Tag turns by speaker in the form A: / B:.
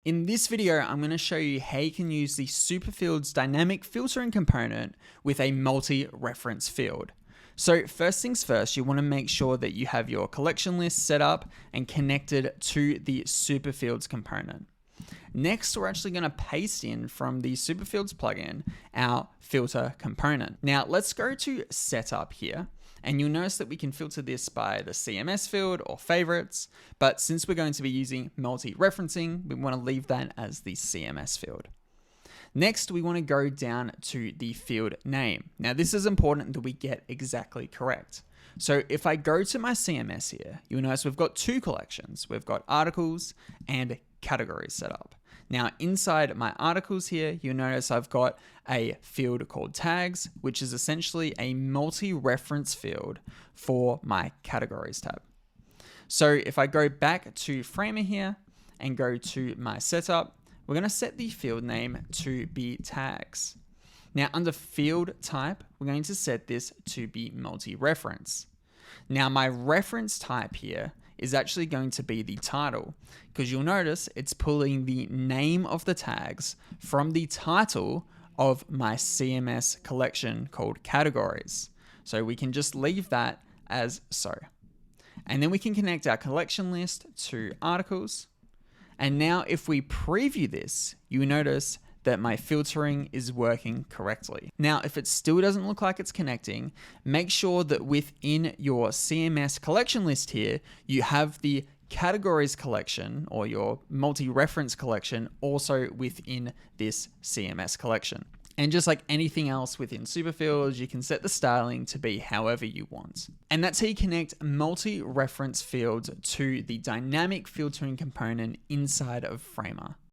A: In this video, I'm going to show you how you can use the Superfields dynamic filtering component with a multi-reference field. So first things first, you want to make sure that you have your collection list set up and connected to the Superfields component. Next, we're actually going to paste in from the Superfields plugin our filter component. Now let's go to setup here. And you'll notice that we can filter this by the CMS field or favorites, but since we're going to be using multi-referencing, we want to leave that as the CMS field. Next, we want to go down to the field name. Now this is important that we get exactly correct. So if I go to my CMS here, you'll notice we've got two collections. We've got articles and categories set up. Now inside my articles here, you'll notice I've got a field called tags, which is essentially a multi-reference field for my categories tab. So if I go back to Framer here and go to my setup, we're going to set the field name to be tags. Now under field type, we're going to set this to be multi-reference. Now my reference type here is actually going to be the title, because you'll notice it's pulling the name of the tags from the title of my CMS collection called categories. So we can just leave that as so. And then we can connect our collection list to articles. And now if we preview this, you notice that my filtering is working correctly. Now, if it still doesn't look like it's connecting, make sure that within your CMS collection list here, you have the categories collection or your multi-reference collection also within this CMS collection. And just like anything else within Superfields, you can set the styling to be however you want. And that's how you connect multi-reference fields to the dynamic filtering component inside of Framer.